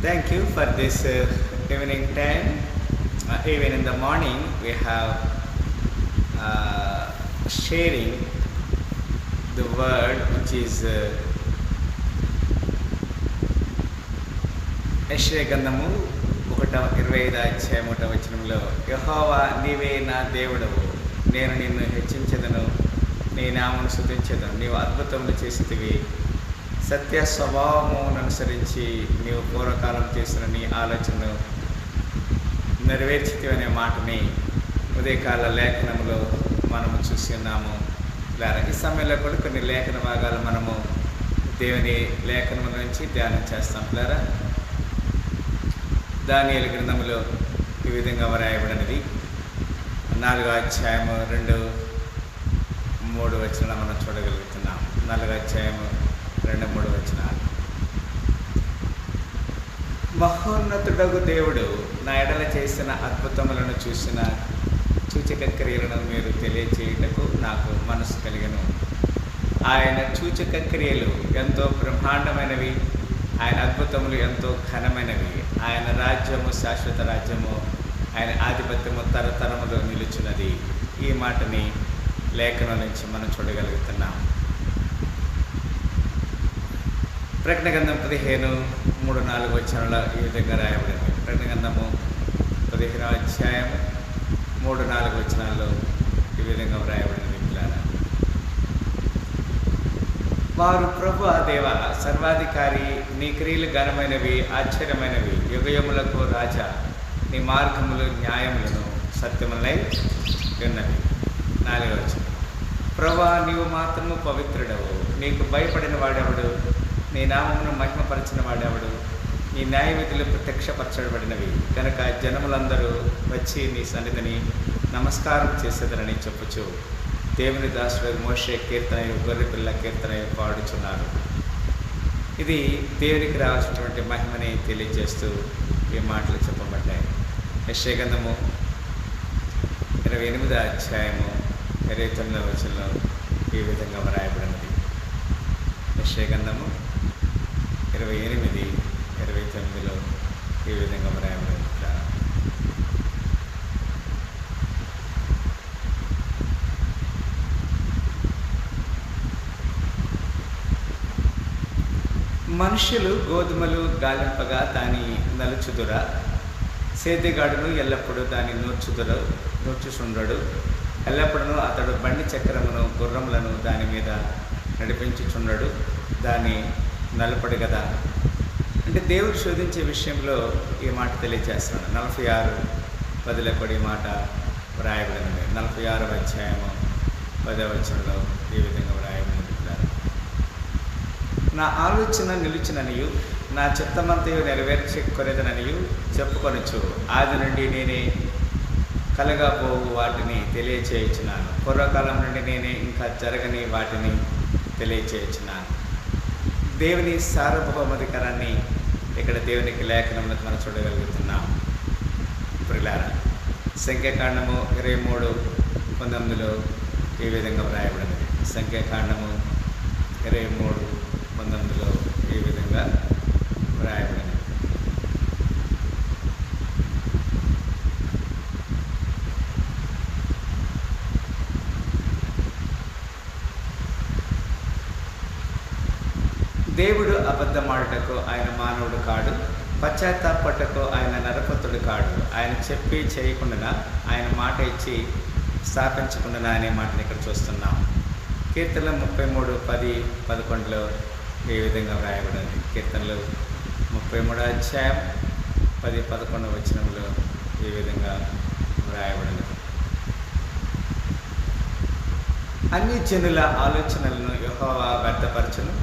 Thank you for this evening time. Even in the morning, we have sharing the word which is యెషయా గ్రంథము 1:25 అధ్యాయం 1వ వచనంలో యెహోవా నీవే నా దేవుడవు, నేను నిన్ను హెచ్చించెదను, నీ నామమును స్తుతించెదను, నీవు అద్భుతములు చేసితివి, సత్య స్వభావమును అనుసరించి నీవు పూర్వకాలం చేసిన నీ ఆలోచనను నెరవేర్చితివి అనే మాటని ఉదయకాల లేఖనములో మనము చూసి ఉన్నాము. ఈ సమయంలో కూడా కొన్ని లేఖన భాగాలు మనము దేవుని లేఖనము నుంచి ధ్యానం చేస్తాం. పిల్లరా, దానియేలు గ్రంథములో ఈ విధంగా వ్రాయబడినది. 4వ అధ్యాయము 2-3 వచనాలు మనం చూడగలుగుతున్నాం. 4వ అధ్యాయము 2-3 వచనాలు. మహోన్నతుడగు దేవుడు నా ఎడల చేసిన అద్భుతములను చూసిన సూచక క్రియలను మీరు తెలియచేయుటకు నాకు మనసు కలిగెను. ఆయన సూచక క్రియలు ఎంతో బ్రహ్మాండమైనవి, ఆయన అద్భుతములు ఎంతో ఘనమైనవి. ఆయన రాజ్యము శాశ్వత రాజ్యము, ఆయన ఆధిపత్యము తరతరములో నిలుచున్నది. ఈ మాటని లేఖనం నుంచి మనం చూడగలుగుతున్నాం. ప్రకటన గ్రంథం 15:3-4 వచనాల్లో ఈ విధంగా రాయబడింది. ప్రకటన గ్రంథము 15వ అధ్యాయం 3-4 వచనాల్లో ఈ విధంగా వ్రాయబడినది. వారు ప్రభు దేవ సర్వాధికారి, నీ క్రియలు ఘనమైనవి, ఆశ్చర్యమైనవి, యుగయములకు రాజా, నీ మార్గములు న్యాయములను సత్యములై ఉన్నవి. 4వ వచనం. ప్రభా నీవు మాత్రము పవిత్రుడవు, నీకు భయపడిన వాడెవడు, నీ నామమును మహిమపరిచిన వాడెవడు, నీ న్యాయవిధులు ప్రత్యక్షపరచబడినవి కనుక జనములందరూ వచ్చి నీ సన్నిధిని నమస్కారం చేసేదరని చెప్పుచు దేవుని దాసుడు మోషే కీర్తనయు గొర్రెపిల్ల కీర్తనయు పాడుచున్నారు. ఇది దేవునికి రావాల్సినటువంటి మహిమని తెలియజేస్తూ ఈ మాటలు చెప్పబడ్డాయి. యెషయా గ్రంథము 28వ అధ్యాయము 29వ వచనంలో ఈ విధంగా వ్రాయబడినది. యెషయా గ్రంథము 28:29లో ఈ విధంగా వ్రాయబడింది. మనుష్యులు గోధుమలు గాలింపగా దాని నలుచుదురా, సేద్యగాడును ఎల్లప్పుడూ దాన్ని నూర్చుచుండడు. ఎల్లప్పుడూ అతడు బండి చక్రమును గుర్రములను దాని మీద నడిపించుచుండడు, దాన్ని నలుపడు కదా. అంటే దేవుడు శోధించే విషయంలో ఈ మాట తెలియజేస్తున్నాడు. 46:10లో కూడా ఈ మాట వ్రాయబడినది. 46వ అధ్యాయము 10వ వచనంలో ఈ విధంగా వ్రాయబడినది. నా ఆలోచన నిలిచిననియు, నా చిత్తమంతయు నెరవేర్చుకొనేదననియు చెప్పుకొనొచ్చు. ఆది నుండి నేనే కలగబోవు వాటిని తెలియచేయుచున్నాను, పూర్వకాలం నుండి నేనే ఇంకా జరగని వాటిని తెలియచేయుచున్నాను. దేవుని సార్వభౌమాధికారాన్ని ఇక్కడ దేవునికి లేఖనంలో మనం చూడగలుగుతున్నాం. ప్రియులారా, సంఖ్యాకాండము 23:19లో ఈ విధంగా వ్రాయబడినది. సంఖ్యాకాండము 23:19లో ఈ విధంగా వ్రాయబడింది. దేవుడు అబద్ధమాడుటకు ఆయన మానవుడు కాడు, పశ్చాత్తాపట్టుకు ఆయన నరపుత్రుడు కాడు. ఆయన చెప్పి చేయకుండా, ఆయన మాట ఇచ్చి స్థాపించకుండా అనే మాటని ఇక్కడ చూస్తున్నాం. కీర్తనలు 33:10-11లో ఈ విధంగా వ్రాయబడింది. కీర్తనలు 33వ అధ్యాయం 10-11 వచనంలో ఈ విధంగా వ్రాయబడింది. అన్ని జనుల ఆలోచనలను యెహోవా వ్యర్థపరచును,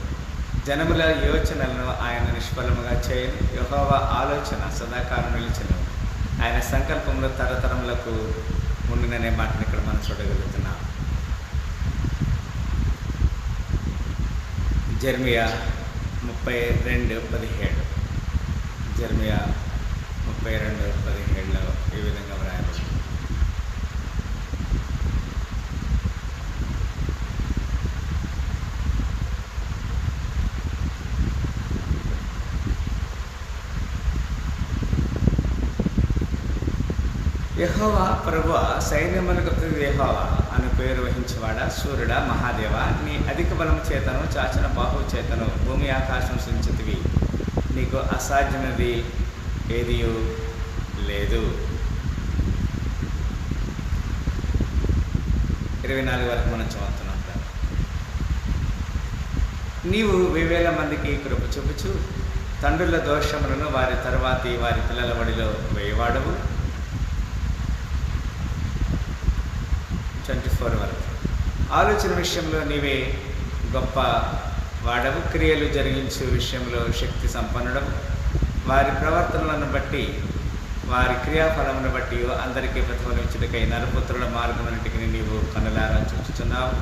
జనముల యోచనలను ఆయన నిష్ఫలముగా చేయను. యెహోవా ఆలోచన సదాకాలం నిలిచెను, ఆయన సంకల్పంలో తరతరములకు ఉండుననే మాటను ఇక్కడ మనం చూడగలుగుతున్నాం. జెర్మియా 32:17. జెర్మియా 32:17లో ఈ విధంగా వ్రాయబడింది. యెహోవా ప్రభువా, సైన్యములకు యెహోవా అను పేరు వహించేవాడా, సూర్యుడా, మహాదేవ, నీ అధిక బలము చేతను చాచిన బాహువు చేతను భూమి ఆకాశం సృజించితివి. నీకు అసాధ్యమైనది ఏదియూ లేదు. 24 వరకు మనం చదువుతున్నాం. నీవు 1000 మందికి కృప చూపుచు తండ్రుల దోషములను వారి తరువాతి వారి పిల్లల వడిలో వేయవాడవు. 24 వరకు. ఆలోచన విషయంలో నీవే గొప్ప వాడవు, క్రియలు జరిగించు విషయంలో శక్తి సంపన్నుడవు. వారి ప్రవర్తనలను బట్టి వారి క్రియాఫలమును బట్టి అందరికీ ప్రతిఫలించుటకై నరపుత్రుల మార్గమున్నిటికి నీవు కనులారా చూచుచున్నావు.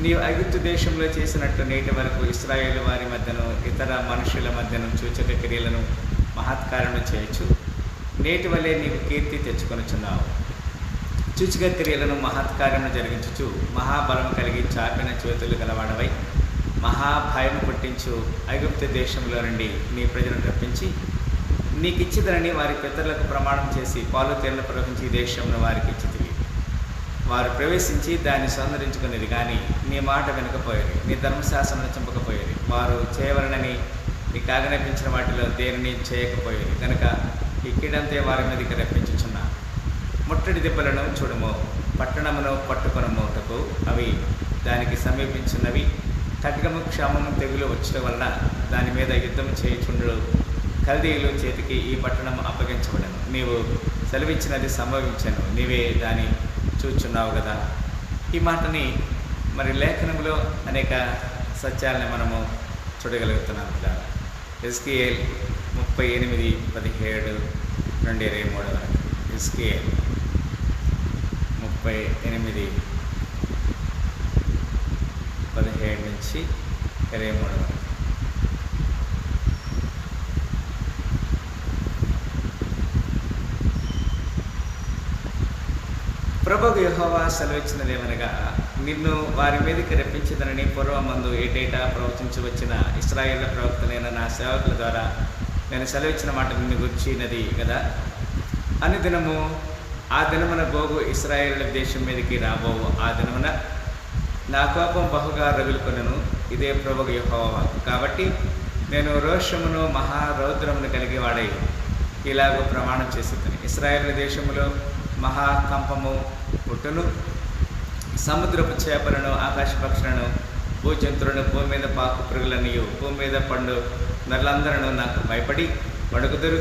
నీవు ఐగుప్తు దేశంలో చేసినట్టు నేటి వరకు ఇశ్రాయేలు వారి మధ్యను ఇతర మనుషుల మధ్యను సూచక క్రియలను మహత్కారము చేయొచ్చు. నేటి వలె నీవు కీర్తి తెచ్చుకొనుచున్నావు. సూచక క్రియలను మహత్కార్యము జరిగించుచు మహాబలము కలిగి చాపిన చేతులు గలవాడవై మహాభయము పుట్టించు ఐగుప్తు దేశంలో నుండి నీ ప్రజలను రప్పించి నీకిచ్చిదనని వారి పితరులకు ప్రమాణం చేసి పాలు తేళ్లు ప్రవహించి ఈ దేశంలో వారికి ఇచ్చితివి. వారు ప్రవేశించి దాన్ని సందరించుకునేది కానీ నీ మాట వినకపోయేది, నీ ధర్మశాస్త్రం చంపకపోయేది. వారు చేయవలనని నీకు ఆజ్ఞాపించిన వాటిలో దేనిని చేయకపోయేది కనుక ఈ కీడంతే వారి మీదకి రప్పించుచున్నా. ముట్టడి దెబ్బలను చూడము, పట్టణమును పట్టుకొనముటకు అవి దానికి సమీపించున్నవి. ఖడ్గము, క్షామము, తెగులు వచ్చడం వలన దాని మీద యుద్ధం చేయుచుండు కల్దీయులు చేతికి ఈ పట్టణం అప్పగించబడను. నీవు సెలవిచ్చినది సంభవించను, నీవే దాన్ని చూచున్నావు కదా. ఈ మాటని మరి లేఖనంలో అనేక సత్యాలని మనము చూడగలుగుతున్నాం కదా. ఎస్కేఎల్ 38:17 నుండి 23 వరకు. ఎస్కేఎల్ 38:17 నుంచి 23 వరకు. ప్రభువు యెహోవా సెలవిచ్చినదేమనగా, నిన్ను వారి మీదకి రప్పించదనని పూర్వమందు ఏటేటా ప్రవచించి వచ్చిన ఇశ్రాయేళ్ల ప్రవక్తలైన నా సేవకుల ద్వారా నేను సెలవిచ్చిన మాట నిన్ను గుర్చినది కదా. అనుదినము ఆ దినమున గోగు ఇశ్రాయేళ్ల దేశం మీదకి రాబోవు. ఆ దినమున నా కోపం బహుగా రగులుకొనెను. ఇదే ప్రభువు యెహోవా. కాబట్టి నేను రోషమును మహారౌద్రమును కలిగి వాడై ఇలాగో ప్రమాణం చేసేదని, ఇశ్రాయేళ్ల దేశములో మహాకంపము పుట్టును. సముద్రపు చేపలను, ఆకాశ పక్షులను, భూజంతువులను, భూమి మీద పాకు పురుగులనియు, భూమి మీద పండు నరులందరూ నాకు భయపడి వణుకుదురు.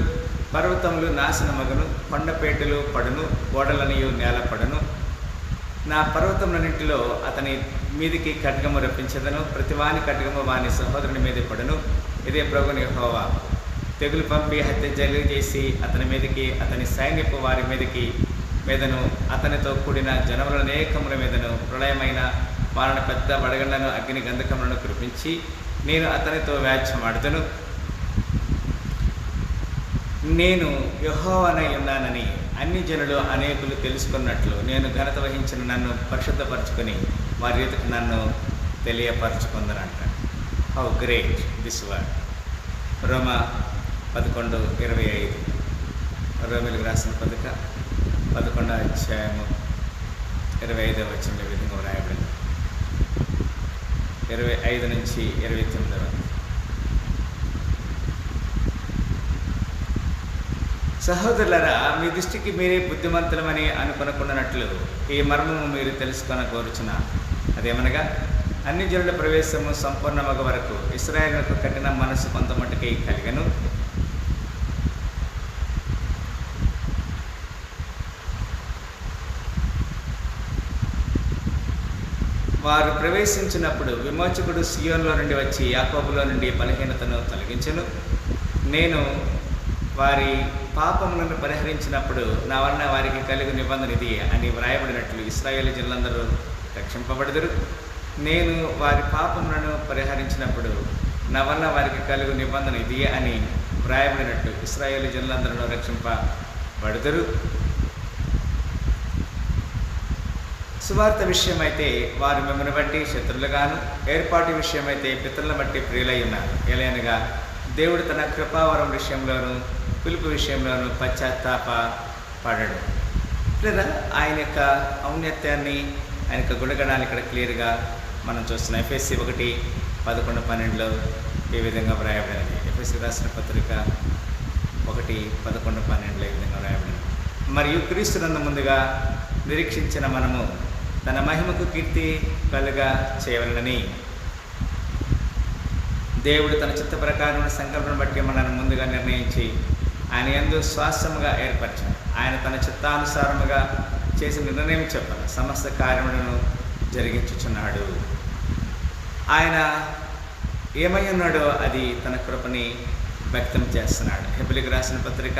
పర్వతములు నాశనమగును, కొండపేటలు పడును, గోడలనియు నేల పడును. నా పర్వతములన్నింటిలో అతని మీదికి ఖడ్గము రప్పించదను. ప్రతివాని ఖడ్గము వాని సహోదరుని మీద పడును. ఇదే ప్రభువు యెహోవా. తెగులు పంపి హత్య జరిగేసి అతని మీదకి, అతని సైన్యపు వారి మీదను, అతనితో కూడిన జనముల అనేకముల మీదను ప్రళయమైన వారిని పెద్ద వడగండ్లను, అగ్ని గంధకములను కురిపించి నేను అతనితో వ్యాజ్యమాడుతును. నేను యెహోవానై ఉన్నానని అన్ని జనులు అనేకులు తెలుసుకున్నట్లు నేను ఘనత వహించిన నన్ను పరిశుద్ధపరచుకొని వారి రీతికి నన్ను తెలియపరచుకుందనంట. How great this word. రోమా 11:25. రోమిలకు రాసిన పత్రిక 11:25 విధంగా వ్రాయబడింది. 25 నుంచి 29 వరకు. సహోదరులారా, మీ దృష్టికి మీరే బుద్ధిమంతులమని అనుకొనకుండానట్లు ఈ మర్మము మీరు తెలుసుకొని కోరుచున్నా. అదేమనగా, అన్ని జనుల ప్రవేశము సంపూర్ణమగ వరకు ఇశ్రాయేలుకు కఠిన మనసు కొంత మట్టుకి కలిగను. వారు ప్రవేశించినప్పుడు విమోచకుడు సియోన్లో నుండి వచ్చి యాకోబులో నుండి బలహీనతను తొలగించెను. నేను వారి పాపములను పరిహరించినప్పుడు నా వలన వారికి కలుగు నిబంధన ఇది అని వ్రాయబడినట్లు ఇశ్రాయేలు జనులందరూ రక్షింపబడుదురు. నేను వారి పాపములను పరిహరించినప్పుడు నా వలన వారికి కలుగు నిబంధన ఇది అని వ్రాయబడినట్లు ఇశ్రాయేలు జనులందరూ రక్షింపబడుదురు. సువార్త విషయమైతే వారు మిమ్మల్ని బట్టి శత్రులుగాను, ఏర్పాటు విషయమైతే పితరులను బట్టి ప్రియులై ఉన్నారు. ఎలయనగా దేవుడు తన కృపావరం విషయంలోనూ పిలుపు విషయంలోనూ పశ్చాత్తాప పడడు. లేదా ఆయన యొక్క ఔన్నత్యాన్ని, ఆయన యొక్క గుణగణాలు ఇక్కడ క్లియర్గా మనం చూస్తున్నాం. ఎఫ్ఎస్సి 1:11-12 ఈ విధంగా వ్రాయబడినది. ఎఫ్ఎస్సి రాసిన పత్రిక 1:11-12 ఈ విధంగా వ్రాయబడినది. మరియు క్రీస్తునందు ముందుగా నిరీక్షించిన మనము తన మహిమకు కీర్తి కలుగా చేయవలనని దేవుడు తన చిత్త ప్రకారం సంకల్పన బట్టి మనల్ని ముందుగా నిర్ణయించి ఆయన యందు శ్వాసముగా ఏర్పరచాడు. ఆయన తన చిత్తానుసారముగా చేసిన నిర్ణయం చెప్పాలి సమస్త కార్యములను జరిగించుచున్నాడు. ఆయన ఏమై ఉన్నాడో అది తన కృపని వ్యక్తం చేస్తున్నాడు. హెబ్రీయులకు రాసిన పత్రిక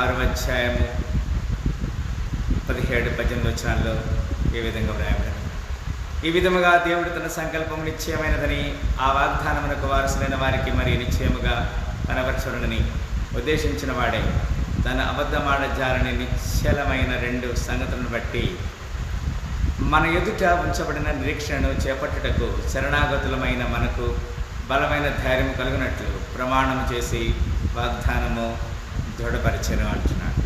6:17-18 ఈ విధంగా వ్రాయబడింది. ఈ విధముగా దేవుడు తన సంకల్పం నిశ్చయమైనదని, ఆ వాగ్దానమునకు వారసులైన వారికి మరి నిశ్చయముగా కనబరచునని ఉద్దేశించిన వాడే తన అబద్ధమాడజాలని నిశ్చలమైన 2 సంగతులను బట్టి మన ఎదుట ఉంచబడిన నిరీక్షణను చేపట్టుటకు శరణాగతులమైన మనకు బలమైన ధైర్యం కలుగునట్లు ప్రమాణం చేసి వాగ్దానము దృఢపరిచెను అంటున్నాడు.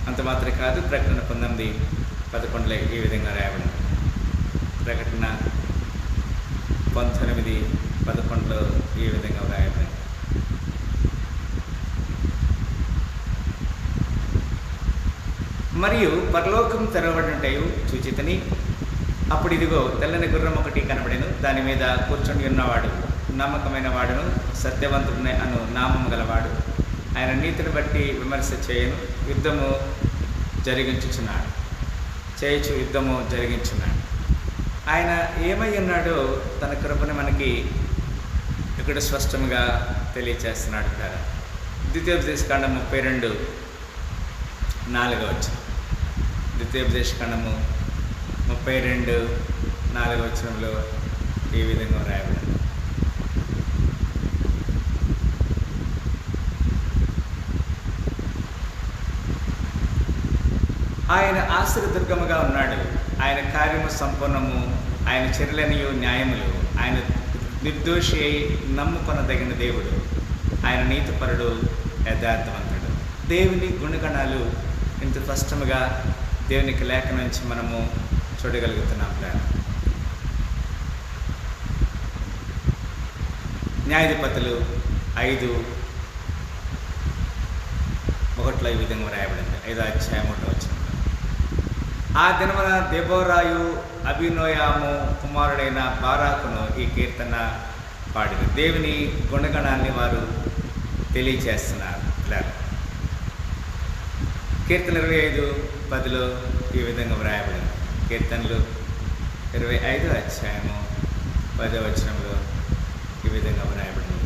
అంత మాత్రమే కాదు, ప్రకటన 19:11 ఈ విధంగా రాయబడింది. ప్రకటన 19:11 ఈ విధంగా వ్రాయబడింది. మరియు పరలోకం తెరవబడినట్టయు చూచితిని. అప్పుడు ఇదిగో తెల్లని గుర్రం ఒకటి కనబడెను. దాని మీద కూర్చొని ఉన్నవాడు నమ్మకమైన వాడును, సత్యవంతుడిని అను నామము గలవాడు. ఆయన నీతిని బట్టి విమర్శ చేయను, యుద్ధము జరిగించుచున్నాడు. ఆయన ఏమై ఉన్నాడో తన కృపను మనకి ఇక్కడ స్పష్టంగా తెలియచేస్తున్నాడు కదా. ద్వితీయోపదేశకాండం 32:4 ద్వితీయోపదేశకాండము 32:4 ఈ విధంగా రాయబడింది. ఆయన ఆశ్రయదుర్గముగా ఉన్నాడు. ఆయన కార్యము సంపూర్ణము, ఆయన చర్యలనియు న్యాయములు. ఆయన నిర్దోషి అయి నమ్ముకొనదగిన దేవుడు. ఆయన నీతిపరుడు, యథార్థవంతుడు. దేవుని గుణగణాలు ఇంత స్పష్టముగా దేవునికి లేఖ నుంచి మనము చూడగలుగుతున్నాం. న్యాయాధిపతులు 5:1 ఈ విధంగా రాయబడింది. 5వ అధ్యాయం 1వ వచనం. ఆ దినమున దెబోరాయు అబీనోయాము కుమారుడైన బారాకును ఈ కీర్తన పాడిన దేవుని గుణగణాన్ని వారు తెలియచేస్తున్నారు. కీర్తన 25:10 ఈ విధంగా వ్రాయబడింది. కీర్తనలు 25వ అధ్యాయము 10వ వచనంలో ఈ విధంగా వ్రాయబడింది.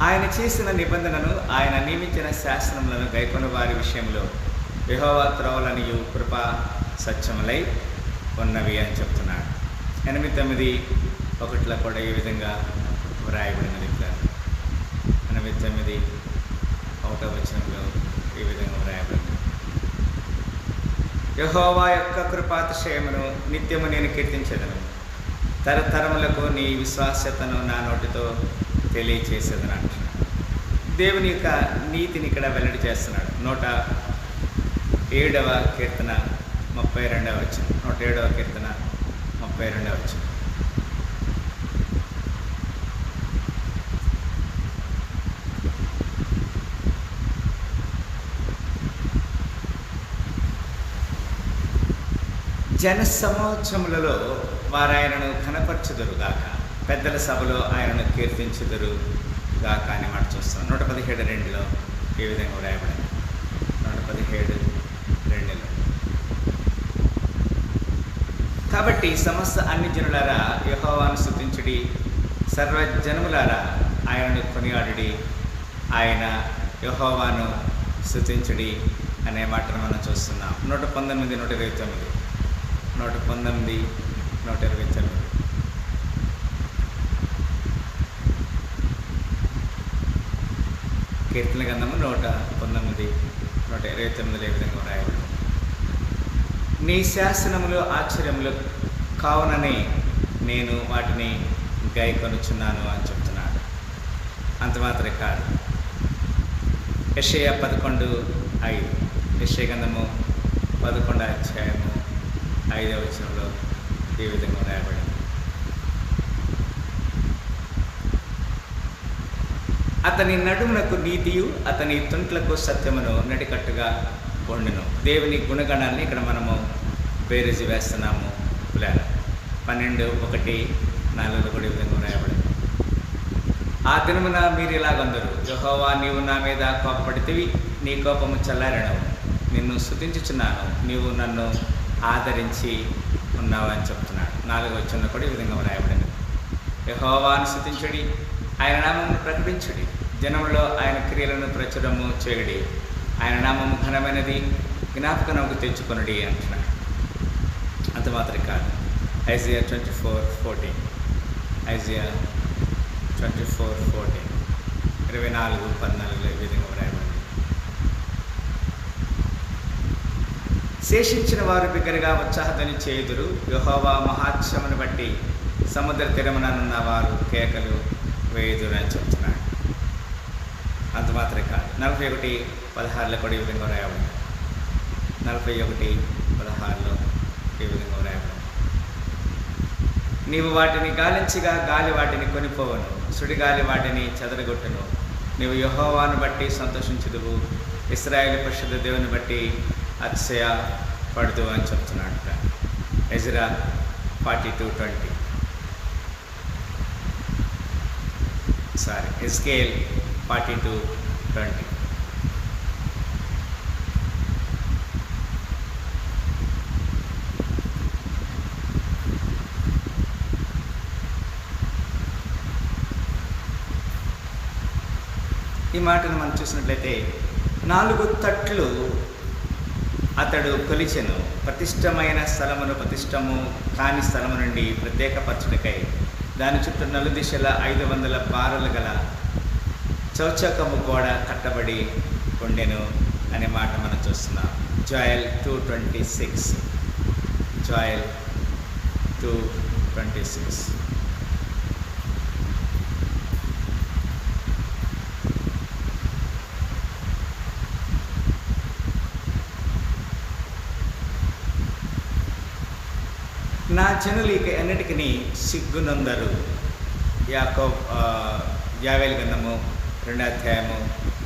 ఆయన చేసిన నిబంధనను, ఆయన నియమించిన శాసనములను గైకొన్న వారి విషయంలో యెహోవా త్రోవలనియు కృపా సత్యములై ఉన్నవి అని చెప్తున్నాడు. 8:9 కూడా ఈ విధంగా వ్రాయబడినది. 8:1 వచనంలో ఈ విధంగా వ్రాయబడింది. యెహోవా యొక్క కృపాతిశయమును నిత్యము నేను కీర్తించెదను. తరతరములకు నీ విశ్వాస్యతను నా నోటితో తెలియచేసేదని అంటున్నాడు. దేవుని యొక్క నీతిని ఇక్కడ వెల్లడి చేస్తున్నాడు. 107వ కీర్తన 32వ వచనం. 107వ కీర్తన 32వ వచనం. జన సమోత్సవములలో వారు ఆయనను కనపరచుదురుగాక, పెద్దల సభలో ఆయనను కీర్తించుదురుగాక అని మాట చూస్తాం. 117:2 ఈ విధంగా వ్రాయబడింది. 117:2. కాబట్టి సమస్త అన్ని జనులారా యెహోవాను స్తుతించుడి, సర్వజనములారా ఆయనను కొనియాడుడి, ఆయన యెహోవాను స్తుతించుడి అనే మాటను మనం చూస్తున్నాం. 119, 129. 119, 129. కీర్తన గ్రంథము 119, 129 ఏ విధంగా వ్రాయబడింది. నీ శాసనములు ఆశ్చర్యములు కావునని నేను వాటిని గైకొనుచున్నాను అని చెప్తున్నాడు. అంత మాత్రమే కాదు, యెషయా 11:5. యెషయా గ్రంథము 11వ అధ్యాయము 5వ వచనంలో ఈ విధంగా రాయబడింది. అతని నడుమునకు నీతియు అతని తుంట్లకు సత్యమును నడికట్టుగా ఉండును. దేవుని గుణగణాన్ని ఇక్కడ మనము బేరీజు వేస్తున్నాము. 12:1-4 కూడా ఈ విధంగా రాయబడింది. ఆ దినమున మీరు ఇలాగందరు, యెహోవా నీవు నా మీద కోపపడితివి, నీ కోపము చల్లారెను, నిన్ను స్తుతించుచున్నాను, నీవు నన్ను ఆదరించి ఉన్నావు అని చెప్తున్నాడు. 4వ వచనంలో కూడా ఈ విధంగా రాయబడింది. యెహోవాను స్తుతించుడి, ఆయన నామమును ప్రకటించుడి, జనంలో ఆయన క్రియలను ప్రచురము చేయుడి, ఆయన నామము ఘనమైనది, జ్ఞాపకమునకు తెచ్చుకొనుడి అంటున్నాడు. అంత మాత్రం కాదు. ఐజియా 24:14. ఐజియా 24:14, 24:14 ఈ విధంగా రాయబడింది. శేషించిన వారు బిగ్గరగా ఉత్సాహధ్వని చేయుదురు, యెహోవా మహాత్మ్యమును బట్టి సముద్ర తీరముననున్న వారు కేకలు వేయుదురు అని చెప్తున్నాడు. అంత మాత్రమే కాదు. 41:16 కూడా ఈ విధంగా రాయబడింది. 41:16 ఈ విధంగా రాయబడింది. నీవు వాటిని గాలించగా గాలి వాటిని కొనిపోవను, సుడిగాలి వాటిని చెదరగొట్టును, నీవు యెహోవాను బట్టి సంతోషించుదువు, ఇశ్రాయేలు పరిశుద్ధ దేవుని బట్టి అతిశయ పడుదు అని చెప్తున్నాడు. ఎజ్రా 42:20. ఎజ్కేల్ 42:20. ఈ మాటను మనం చూసినట్లయితే 4 తట్లు అతడు కొలిచెను, ప్రతిష్టమైన స్థలమును ప్రతిష్టము కాని స్థలము నుండి ప్రత్యేకపరచుటకై దాని చుట్టూ నలుదిశల 500 బారులు గల చౌచకము గోడ కట్టబడి ఉండెను అనే మాట మనం చూస్తున్నాం. జోయల్ 2:26. జోయల్ 2:26. నా జనులు ఇక ఎన్నటికి సిగ్గునందరు. యావేలు గ్రంథము 2వ అధ్యాయము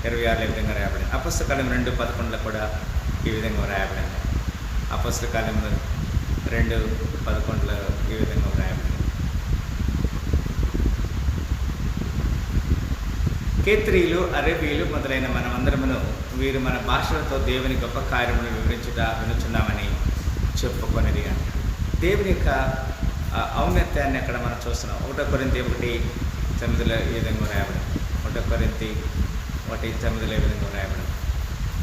26 విధంగా రాయబడింది. అపొస్తల కార్యము 2:11 కూడా ఈ విధంగా రాయబడింది. అపొస్తల కార్యము 2:11 ఈ విధంగా రాయబడింది. కేత్రీలు, అరేబీలు మొదలైన మనమందరమును వీరు మన భాషలతో దేవుని గొప్ప కార్యమును వినుచున్నామని చెప్పుకొనిది అంట. దేవుని యొక్క ఔన్నత్యాన్ని అక్కడ మనం చూస్తున్నాం. 1 కొరింథీ 1:9 ఈ విధంగా రాయబడింది. 1 కొరింథీ 1:9 ఈ విధంగా రాయబడింది.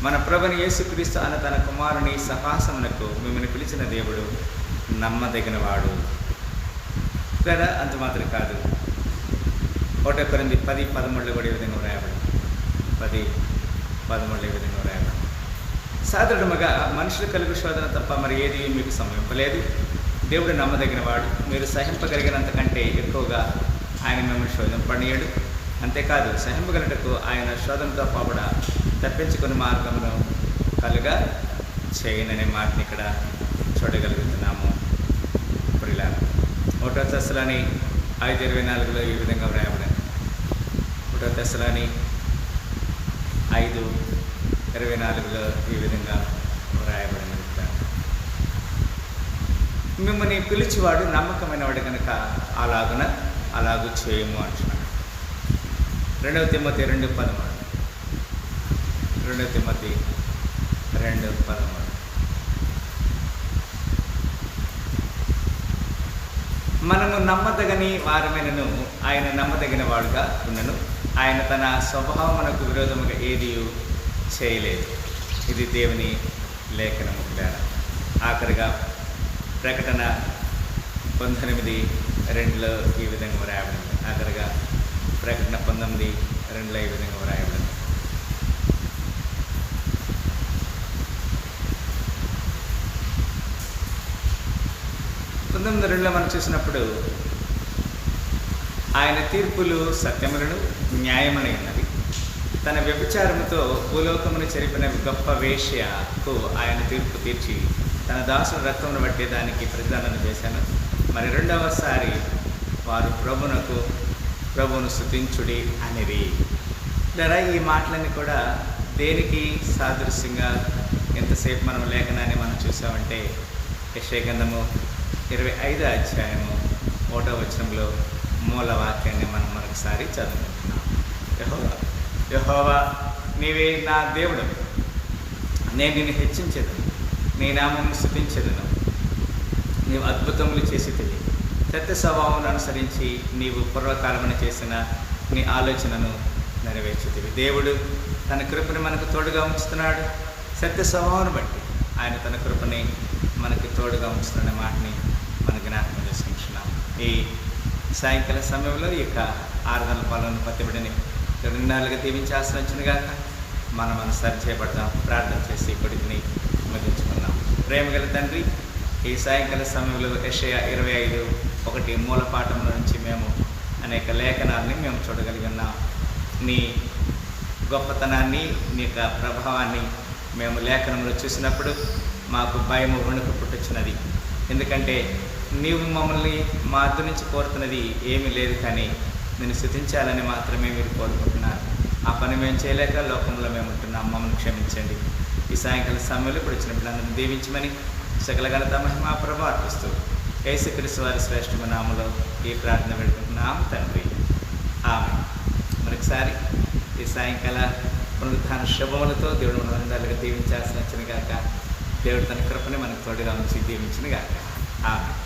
మన ప్రభుని యేసుక్రీస్తు అన్న తన కుమారుని సహాసమునకు మిమ్మల్ని పిలిచిన దేవుడు నమ్మదగినవాడు కదా. అంత మాత్రం కాదు. 1 కొరింథీ 10:13 కూడా ఈ విధంగా రాయబడింది. 10:13 ఈ విధంగా రాయబడింది. సాధారణంగా మనుషులు కలుగు శోధన తప్ప మరి ఏది మీకు సంభవింపలేదు. దేవుడు నమ్మదగినవాడు, మీరు సహింపగలిగినంత కంటే ఎక్కువగా ఆయన మిమ్మల్ని శోధింపనీయడు. అంతేకాదు, సహింపగలటకు ఆయన శోధనతో పాపడ తప్పించుకుని మార్గమును కలుగా చేయననే మాటని ఇక్కడ చూడగలుగుతున్నాము. ప్రియులారా, 1 తెస్సలోని 5:24 ఈ విధంగా వ్రాయబడింది. 1 తెస్సలోని 5:24 ఈ విధంగా వ్రాయబడింది. మిమ్మల్ని పిలిచివాడు నమ్మకమైన వాడు కనుక అలాగూ చేయము అంటున్నాడు. 2 తిమోతి 2:13. 2 తిమోతి 2:13. మనము నమ్మదగని వారమైనను ఆయన నమ్మదగిన వాడుగా ఉన్నను, ఆయన తన స్వభావమునకు విరోధముగా ఏది చేయలేదు. ఇది దేవుని లేఖనము. ఆఖరిగా ప్రకటన 19:2 ఈ విధంగా రాయబడింది. ఆఖరిగా ప్రకటన 19:2 ఈ విధంగా రాయబడింది. మనం చూసినప్పుడు ఆయన తీర్పులు సత్యములను న్యాయములైనవి, తన వ్యభిచారముతో భూలోకమును చెరిపిన గొప్ప వేశ్యకు ఆయన తీర్పు తీర్చి తన దాసుల రక్తమును బట్టి దానికి ప్రతిదండన చేశాను. మరి రెండవసారి వారు ప్రభువును స్తుతించుడి అనిరి. లేదా ఈ మాటలన్నీ కూడా దేనికి సాదృశ్యంగా ఎంతసేపు మనం లేఖనాన్ని మనం చూసామంటే యెషయా గ్రంథము 25వ అధ్యాయము 1వ వచనంలో మూల వాక్యాన్ని మనం మరొకసారి చదువుకుంటున్నాం. యెహోవా నీవే నా దేవుడు, నేను నిన్ను హెచ్చించెదను, నీ నామమును స్తుతించెదను. నీవు అద్భుతములు చేసితివి, సత్య స్వభావమును అనుసరించి నీవు పూర్వకాలమున చేసిన నీ ఆలోచనను నెరవేర్చితివి. దేవుడు తన కృపని మనకు తోడుగా ఉంచుతున్నాడు. సత్య స్వభావాన్ని బట్టి ఆయన తన కృపని మనకి తోడుగా ఉంచుతున్న మాటని మన జ్ఞాపకం చేసుకుంటున్నాం. ఈ సాయంకాల సమయంలో ఈ యొక్క 600 పాలను పత్తిబడిని 2 నెలలుగా దీవించాల్సిన వచ్చినగాక మనం సరి చేయబడదాం. ప్రార్థన చేసి కొడుకుని ముగించుకున్నాం. ప్రేమగల తండ్రి, ఈ సాయంకాల సమయంలో యెషయా 25:1 మూల పాఠంలో నుంచి మేము అనేక లేఖనాలని మేము చూడగలిగి ఉన్నాం. నీ గొప్పతనాన్ని, నీ యొక్క ప్రభావాన్ని మేము లేఖనంలో చూసినప్పుడు మాకు భయము వణుకు పుట్టుచున్నది. ఎందుకంటే నీవు మమ్మల్ని మా అద్దు నుంచి కోరుతున్నది ఏమీ లేదు, కానీ నేను స్తుతించాలని మాత్రమే మీరు కోరుకుంటున్నారు. ఆ పని మేము చేయలేక లోకంలో మేము ఉంటున్నాం. మమ్మల్ని క్షమించండి. ఈ సాయంకాల సమయంలో ఇప్పుడు వచ్చిన పిల్లలందరినీ దీవించమని సకల ఘనత మహిమ ప్రభావం అర్పిస్తూ యేసుక్రీస్తు వారి శ్రేష్ఠమైన నామములో ఈ ప్రార్థన పెట్టుకుంటున్నాం తండ్రి, ఆమేన్. మరొకసారి ఈ సాయంకాల పునరుద్ధాన శుభములతో దేవుడు మనందరిగా దీవించాల్సిన వచ్చిన గాక. దేవుడు తన కృపని మనకు తోడుగా ఉంచి దీవించిన గాక. ఆమేన్.